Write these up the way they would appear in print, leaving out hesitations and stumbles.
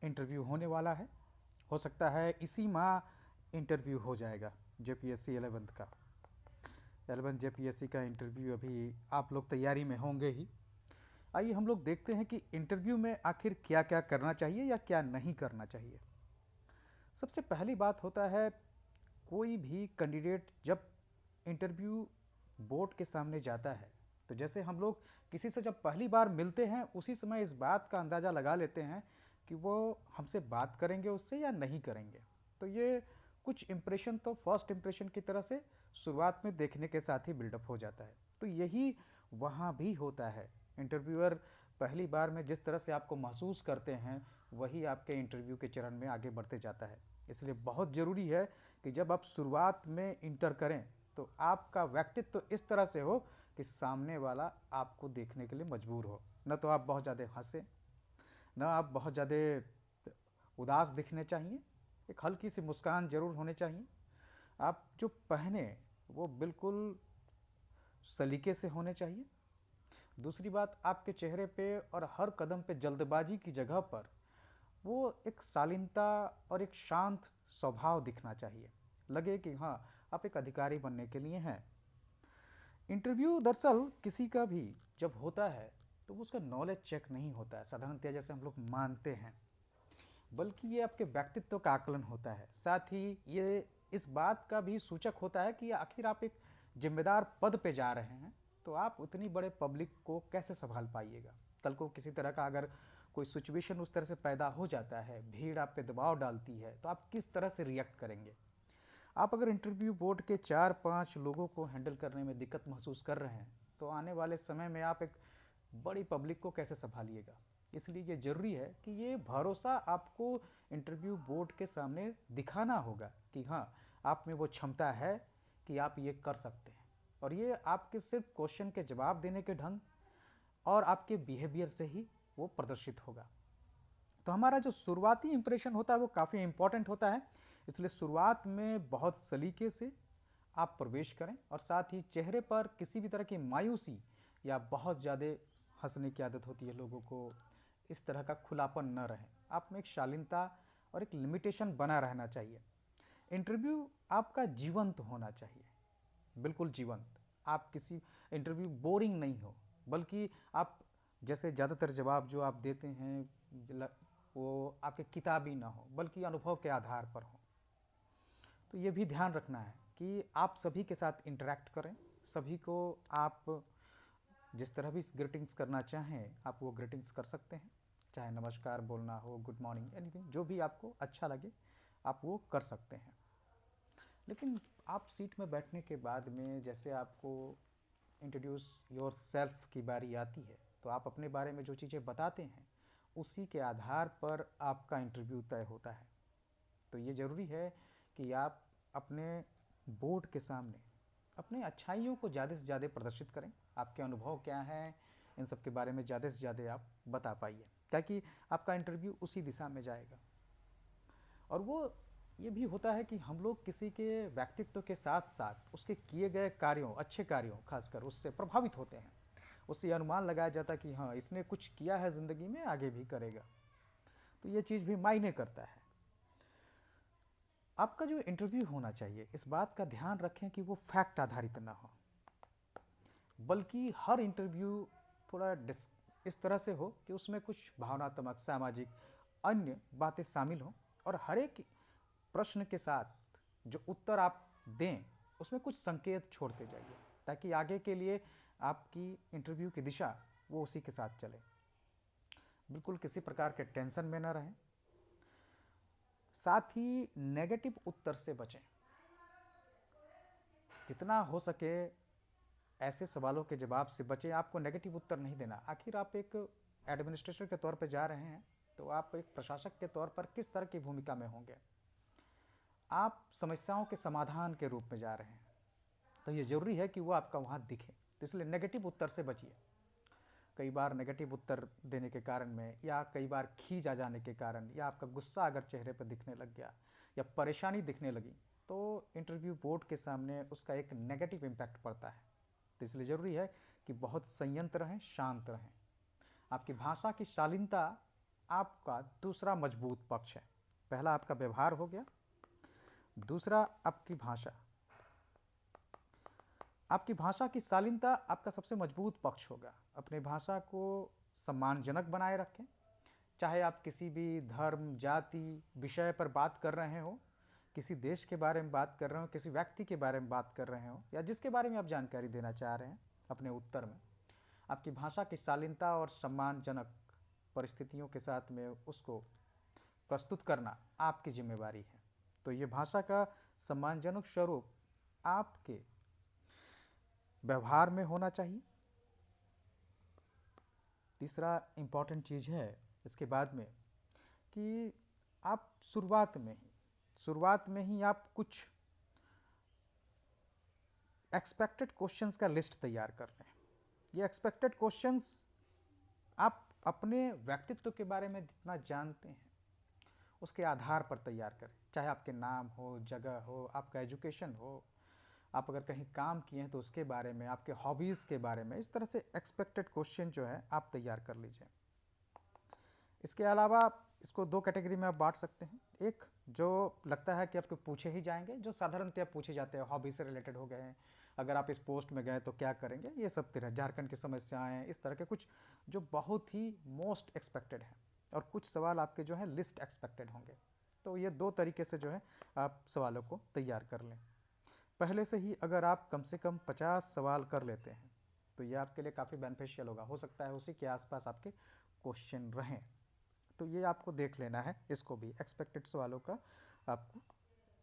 Interview होने वाला है। हो सकता है इसी माह इंटरव्यू हो जाएगा जेपीएससी 11th का। 11 जेपीएससी का इंटरव्यू अभी आप लोग तैयारी में होंगे ही। आइए हम लोग देखते हैं कि इंटरव्यू में आखिर क्या क्या करना चाहिए या क्या नहीं करना चाहिए। सबसे पहली बात होता है, कोई भी कैंडिडेट जब इंटरव्यू बोर्ड के सामने जाता है तो जैसे हम लोग किसी से जब पहली बार मिलते हैं उसी समय इस बात का अंदाज़ा लगा लेते हैं कि वो हमसे बात करेंगे उससे या नहीं करेंगे। तो ये कुछ इम्प्रेशन तो फर्स्ट इम्प्रेशन की तरह से शुरुआत में देखने के साथ ही बिल्डअप हो जाता है। तो यही वहाँ भी होता है। इंटरव्यूअर पहली बार में जिस तरह से आपको महसूस करते हैं वही आपके इंटरव्यू के चरण में आगे बढ़ते जाता है। इसलिए बहुत ज़रूरी है कि जब आप शुरुआत में इंटर करें तो आपका व्यक्तित्व तो इस तरह से हो कि सामने वाला आपको देखने के लिए मजबूर हो। न तो आप बहुत ज़्यादा हंसें, न आप बहुत ज़्यादा उदास दिखने चाहिए, एक हल्की सी मुस्कान जरूर होने चाहिए। आप जो पहने वो बिल्कुल सलीके से होने चाहिए। दूसरी बात, आपके चेहरे पे और हर कदम पे जल्दबाजी की जगह पर वो एक शालीनता और एक शांत स्वभाव दिखना चाहिए, लगे कि हाँ आप एक अधिकारी बनने के लिए हैं। इंटरव्यू दरअसल किसी का भी जब होता है तो वो उसका नॉलेज चेक नहीं होता है साधारणतः जैसे हम लोग मानते हैं, बल्कि ये आपके व्यक्तित्व का आकलन होता है। साथ ही ये इस बात का भी सूचक होता है कि आखिर आप एक जिम्मेदार पद पे जा रहे हैं तो आप उतनी बड़े पब्लिक को कैसे संभाल पाइएगा। कल को किसी तरह का अगर कोई सिचुएशन उस तरह से पैदा हो जाता है, भीड़ आप पे दबाव डालती है, तो आप किस तरह से रिएक्ट करेंगे। आप अगर इंटरव्यू बोर्ड के 4-5 लोगों को हैंडल करने में दिक्कत महसूस कर रहे हैं तो आने वाले समय में आप एक बड़ी पब्लिक को कैसे संभालिएगा। इसलिए ये ज़रूरी है कि ये भरोसा आपको इंटरव्यू बोर्ड के सामने दिखाना होगा कि हाँ आप में वो क्षमता है कि आप ये कर सकते हैं। और ये आपके सिर्फ क्वेश्चन के जवाब देने के ढंग और आपके बिहेवियर से ही वो प्रदर्शित होगा। तो हमारा जो शुरुआती इंप्रेशन होता है वो काफ़ी इंपॉर्टेंट होता है। इसलिए शुरुआत में बहुत सलीके से आप प्रवेश करें और साथ ही चेहरे पर किसी भी तरह की मायूसी या बहुत ज़्यादा हंसने की आदत होती है लोगों को, इस तरह का खुलापन न रहे। आप में एक शालीनता और एक लिमिटेशन बना रहना चाहिए। इंटरव्यू आपका जीवंत होना चाहिए, बिल्कुल जीवंत। आप किसी इंटरव्यू बोरिंग नहीं हो, बल्कि आप जैसे ज़्यादातर जवाब जो आप देते हैं वो आपके किताबी ना हो बल्कि अनुभव के आधार पर हो। तो ये भी ध्यान रखना है कि आप सभी के साथ इंटरेक्ट करें, सभी को आप जिस तरह भी ग्रीटिंग्स करना चाहें आप वो ग्रीटिंग्स कर सकते हैं, चाहे नमस्कार बोलना हो, गुड मॉर्निंग, एनीथिंग जो भी आपको अच्छा लगे आप वो कर सकते हैं। लेकिन आप सीट में बैठने के बाद में जैसे आपको इंट्रोड्यूस योर सेल्फ की बारी आती है तो आप अपने बारे में जो चीज़ें बताते हैं उसी के आधार पर आपका इंटरव्यू तय होता है। तो ये ज़रूरी है कि आप अपने बोर्ड के सामने अपने अच्छाइयों को ज़्यादा से ज़्यादा प्रदर्शित करें। आपके अनुभव क्या हैं इन सब के बारे में ज़्यादा से ज़्यादा आप बता पाइए, ताकि आपका इंटरव्यू उसी दिशा में जाएगा। और वो ये भी होता है कि हम लोग किसी के व्यक्तित्व के साथ साथ उसके किए गए कार्यों, अच्छे कार्यों खासकर उससे प्रभावित होते हैं। उससे अनुमान लगाया जाता है कि हाँ इसने कुछ किया है ज़िंदगी में, आगे भी करेगा। तो ये चीज़ भी मायने करता है। आपका जो इंटरव्यू होना चाहिए इस बात का ध्यान रखें कि वो फैक्ट आधारित ना हो, बल्कि हर इंटरव्यू थोड़ा इस तरह से हो कि उसमें कुछ भावनात्मक, सामाजिक, अन्य बातें शामिल हों और हर एक प्रश्न के साथ जो उत्तर आप दें उसमें कुछ संकेत छोड़ते जाइए, ताकि आगे के लिए आपकी इंटरव्यू की दिशा वो उसी के साथ चले। बिल्कुल किसी प्रकार के टेंशन में ना रहें। साथ ही नेगेटिव उत्तर से बचें। जितना हो सके ऐसे सवालों के जवाब से बचें। आपको नेगेटिव उत्तर नहीं देना। आखिर आप एक एडमिनिस्ट्रेटर के तौर पर जा रहे हैं तो आप एक प्रशासक के तौर पर किस तरह की भूमिका में होंगे। आप समस्याओं के समाधान के रूप में जा रहे हैं तो ये ज़रूरी है कि वो आपका वहाँ दिखे। तो इसलिए नेगेटिव उत्तर से बचिए। कई बार नेगेटिव उत्तर देने के कारण में या कई बार खींच आ जाने के कारण या आपका गुस्सा अगर चेहरे पर दिखने लग गया या परेशानी दिखने लगी तो इंटरव्यू बोर्ड के सामने उसका एक नेगेटिव इम्पैक्ट पड़ता है। तो इसलिए ज़रूरी है कि बहुत संयंत्र रहें, शांत रहें। आपकी भाषा की शालीनता आपका दूसरा मजबूत पक्ष है। पहला आपका व्यवहार हो गया, दूसरा आपकी भाषा। आपकी भाषा की शालीनता आपका सबसे मजबूत पक्ष होगा। अपनी भाषा को सम्मानजनक बनाए रखें, चाहे आप किसी भी धर्म, जाति, विषय पर बात कर रहे हो, किसी देश के बारे में बात कर रहे हो, किसी व्यक्ति के बारे में बात कर रहे हो, या जिसके बारे में आप जानकारी देना चाह रहे हैं अपने उत्तर में, आपकी भाषा की शालीनता और सम्मानजनक परिस्थितियों के साथ में उसको प्रस्तुत करना आपकी जिम्मेवारी है। तो ये भाषा का सम्मानजनक स्वरूप आपके व्यवहार में होना चाहिए। तीसरा इम्पॉर्टेंट चीज़ है इसके बाद में कि आप शुरुआत में ही आप कुछ एक्सपेक्टेड क्वेश्चंस का लिस्ट तैयार कर लें। ये एक्सपेक्टेड क्वेश्चंस आप अपने व्यक्तित्व के बारे में जितना जानते हैं उसके आधार पर तैयार करें, चाहे आपके नाम हो, जगह हो, आपका एजुकेशन हो, आप अगर कहीं काम किए हैं तो उसके बारे में, आपके हॉबीज़ के बारे में, इस तरह से एक्सपेक्टेड क्वेश्चन जो है आप तैयार कर लीजिए। इसके अलावा इसको दो कैटेगरी में आप बांट सकते हैं। एक जो लगता है कि आपको पूछे ही जाएंगे, जो साधारणतः पूछे जाते हैं, हॉबी से रिलेटेड हो गए हैं, अगर आप इस पोस्ट में गए तो क्या करेंगे, ये सब तरह झारखंड की समस्याएं, इस तरह के कुछ जो बहुत ही मोस्ट एक्सपेक्टेड है, और कुछ सवाल आपके जो है लिस्ट एक्सपेक्टेड होंगे। तो ये दो तरीके से जो है आप सवालों को तैयार कर लें। पहले से ही अगर आप कम से कम 50 सवाल कर लेते हैं तो ये आपके लिए काफ़ी बेनिफिशियल होगा। हो सकता है उसी के आसपास आपके क्वेश्चन रहें, तो ये आपको देख लेना है। इसको भी एक्सपेक्टेड सवालों का आपको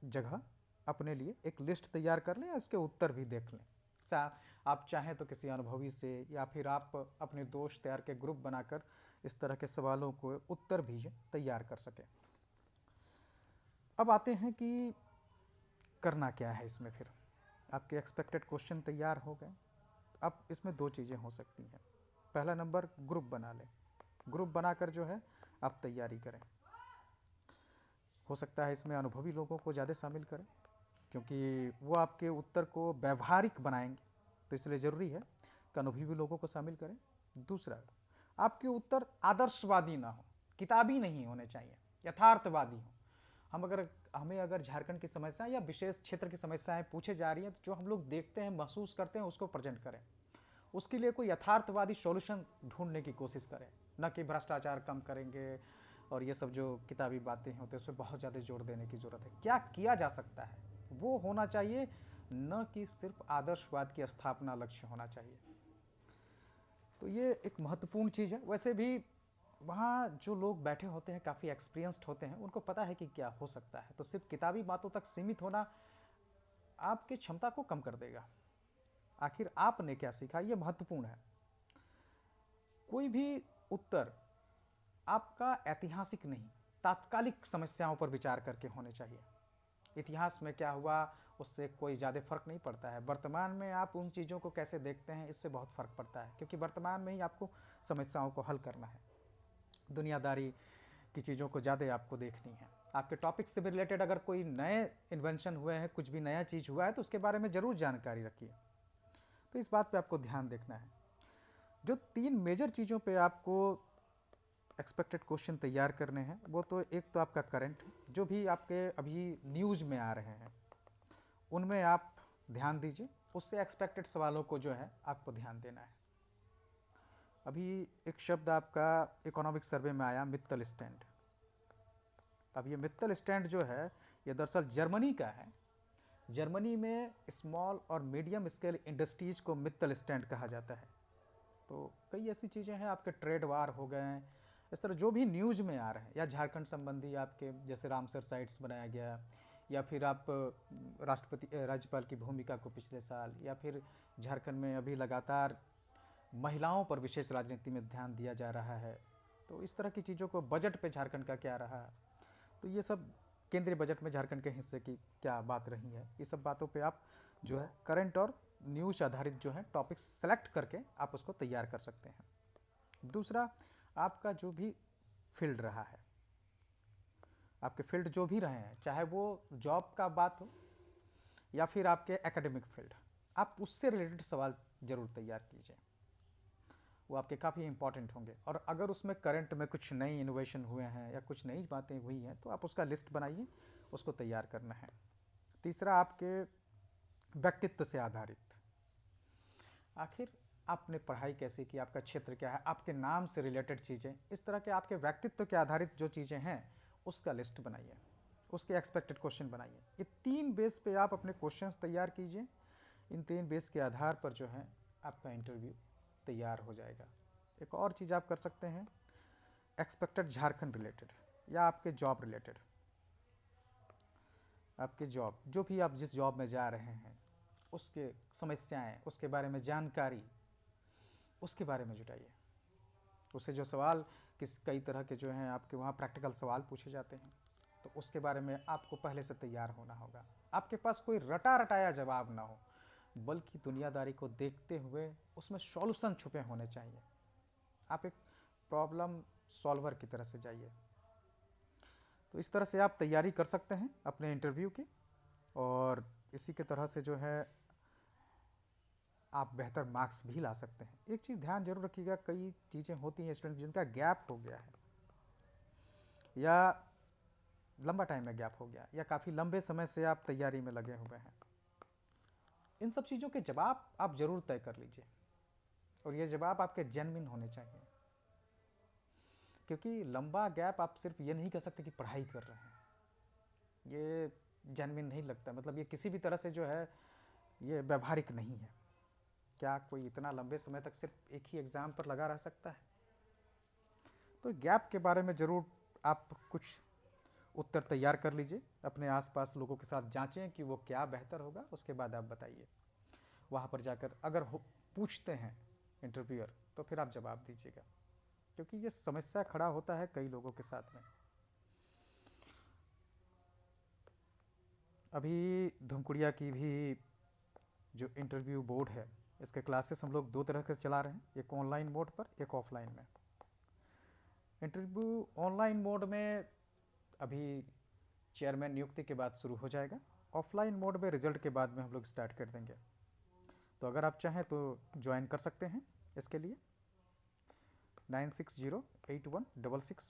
जगह अपने लिए एक लिस्ट तैयार कर लें, इसके उत्तर भी देख लें। आप चाहें तो किसी अनुभवी से या फिर आप अपने दोस्त यार के ग्रुप बनाकर इस तरह के सवालों को उत्तर भी तैयार कर सकें। अब आते हैं कि करना क्या है इसमें। फिर आपके एक्सपेक्टेड क्वेश्चन तैयार हो गए। अब इसमें दो चीज़ें हो सकती हैं। पहला नंबर, ग्रुप बना लें। ग्रुप बनाकर जो है आप तैयारी करें। हो सकता है इसमें अनुभवी लोगों को ज़्यादा शामिल करें, क्योंकि वो आपके उत्तर को व्यवहारिक बनाएंगे, तो इसलिए ज़रूरी है कि अनुभवी लोगों को शामिल करें। दूसरा, आपके उत्तर आदर्शवादी ना हो, किताबी नहीं होने चाहिए, यथार्थवादी हो। हमें अगर झारखंड की समस्याएं या विशेष क्षेत्र की समस्याएं पूछे जा रही हैं, तो जो हम लोग देखते हैं, महसूस करते हैं, उसको प्रेजेंट करें। उसके लिए कोई यथार्थवादी सॉल्यूशन ढूंढने की कोशिश करें, न कि भ्रष्टाचार कम करेंगे और ये सब जो किताबी बातें होती हैं उस पर बहुत ज़्यादा जोर देने की ज़रूरत है। क्या किया जा सकता है वो होना चाहिए, न कि सिर्फ आदर्शवाद की स्थापना लक्ष्य होना चाहिए। तो ये एक महत्वपूर्ण चीज़ है। वैसे भी वहाँ जो लोग बैठे होते हैं काफ़ी एक्सपीरियंस्ड होते हैं, उनको पता है कि क्या हो सकता है। तो सिर्फ किताबी बातों तक सीमित होना आपकी क्षमता को कम कर देगा। आखिर आपने क्या सीखा, ये महत्वपूर्ण है। कोई भी उत्तर आपका ऐतिहासिक नहीं, तात्कालिक समस्याओं पर विचार करके होने चाहिए। इतिहास में क्या हुआ उससे कोई ज़्यादा फर्क नहीं पड़ता है। वर्तमान में आप उन चीज़ों को कैसे देखते हैं, इससे बहुत फ़र्क पड़ता है, क्योंकि वर्तमान में ही आपको समस्याओं को हल करना है। दुनियादारी की चीज़ों को ज़्यादा आपको देखनी है। आपके टॉपिक से भी रिलेटेड अगर कोई नए इन्वेंशन हुए हैं, कुछ भी नया चीज़ हुआ है, तो उसके बारे में ज़रूर जानकारी रखिए। तो इस बात पे आपको ध्यान देखना है। जो 3 मेजर चीज़ों पे आपको एक्सपेक्टेड क्वेश्चन तैयार करने हैं, वो तो एक तो आपका करंट, जो भी आपके अभी न्यूज़ में आ रहे हैं उनमें आप ध्यान दीजिए। उससे एक्सपेक्टेड सवालों को जो है आपको ध्यान देना है। अभी एक शब्द आपका इकोनॉमिक सर्वे में आया, मित्तल स्टैंड। अब ये मित्तल स्टैंड जो है ये दरअसल जर्मनी का है। जर्मनी में स्मॉल और मीडियम स्केल इंडस्ट्रीज को मित्तल स्टैंड कहा जाता है। तो कई ऐसी चीज़ें हैं, आपके ट्रेड वार हो गए हैं, इस तरह जो भी न्यूज़ में आ रहे हैं, या झारखंड संबंधी आपके जैसे रामसर साइट्स बनाया गया, या फिर आप राज्यपाल की भूमिका को पिछले साल, या फिर झारखंड में अभी लगातार महिलाओं पर विशेष राजनीति में ध्यान दिया जा रहा है, तो इस तरह की चीज़ों को, बजट पे झारखंड का क्या रहा, तो ये सब केंद्रीय बजट में झारखंड के हिस्से की क्या बात रही है, ये सब बातों पे आप जो है करंट और न्यूज़ आधारित जो है टॉपिक सेलेक्ट करके आप उसको तैयार कर सकते हैं। दूसरा, आपका जो भी फील्ड रहा है, आपके फील्ड जो भी रहे हैं, चाहे वो जॉब का बात हो या फिर आपके एकेडमिक फील्ड, आप उससे रिलेटेड सवाल जरूर तैयार कीजिए। वो आपके काफ़ी इंपॉर्टेंट होंगे। और अगर उसमें करंट में कुछ नई इनोवेशन हुए हैं या कुछ नई बातें हुई हैं तो आप उसका लिस्ट बनाइए, उसको तैयार करना है। तीसरा, आपके व्यक्तित्व से आधारित, आखिर आपने पढ़ाई कैसे की, आपका क्षेत्र क्या है, आपके नाम से रिलेटेड चीज़ें, इस तरह के आपके व्यक्तित्व के आधारित जो चीज़ें हैं उसका लिस्ट बनाइए, उसके एक्सपेक्टेड क्वेश्चन बनाइए। ये 3 बेस पे आप अपने क्वेश्चंस तैयार कीजिए। इन 3 बेस के आधार पर जो है आपका इंटरव्यू तैयार हो जाएगा। एक और चीज़ आप कर सकते हैं, एक्सपेक्टेड झारखंड रिलेटेड या आपके जॉब रिलेटेड, आपके जॉब जो भी आप जिस जॉब में जा रहे हैं उसके समस्याएं, उसके बारे में जानकारी, उसके बारे में जुटाइए। उससे जो सवाल कई तरह के जो हैं आपके वहाँ प्रैक्टिकल सवाल पूछे जाते हैं, तो उसके बारे में आपको पहले से तैयार होना होगा। आपके पास कोई रटा रटाया जवाब ना हो, बल्कि दुनियादारी को देखते हुए उसमें सॉल्यूशन छुपे होने चाहिए। आप एक प्रॉब्लम सॉल्वर की तरह से जाइए। तो इस तरह से आप तैयारी कर सकते हैं अपने इंटरव्यू की, और इसी के तरह से जो है आप बेहतर मार्क्स भी ला सकते हैं। एक चीज़ ध्यान जरूर रखिएगा, कई चीज़ें होती हैं स्टूडेंट जिनका गैप हो गया है या लंबा टाइम में गैप हो गया या काफ़ी लंबे समय से आप तैयारी में लगे हुए हैं। इन सब चीज़ों के जवाब आप जरूर तय कर लीजिए, और ये जवाब आपके जेन्युइन होने चाहिए। क्योंकि लंबा गैप आप सिर्फ ये नहीं कह सकते कि पढ़ाई कर रहे हैं, ये जेन्युइन नहीं लगता। मतलब ये किसी भी तरह से जो है ये व्यवहारिक नहीं है। क्या कोई इतना लंबे समय तक सिर्फ एक ही एग्ज़ाम पर लगा रह सकता है? तो गैप के बारे में ज़रूर आप कुछ उत्तर तैयार कर लीजिए, अपने आसपास लोगों के साथ जांचें कि वो क्या बेहतर होगा, उसके बाद आप बताइए। वहाँ पर जाकर अगर पूछते हैं इंटरव्यूअर तो फिर आप जवाब दीजिएगा, क्योंकि ये समस्या खड़ा होता है कई लोगों के साथ में। अभी धुमकुड़िया की भी जो इंटरव्यू बोर्ड है, इसके क्लासेस हम लोग 2 तरह के चला रहे हैं, एक ऑनलाइन मोड पर, एक ऑफलाइन में। इंटरव्यू ऑनलाइन मोड में अभी चेयरमैन नियुक्ति के बाद शुरू हो जाएगा, ऑफलाइन मोड में रिजल्ट के बाद में हम लोग स्टार्ट कर देंगे। तो अगर आप चाहें तो ज्वाइन कर सकते हैं इसके लिए। 96081666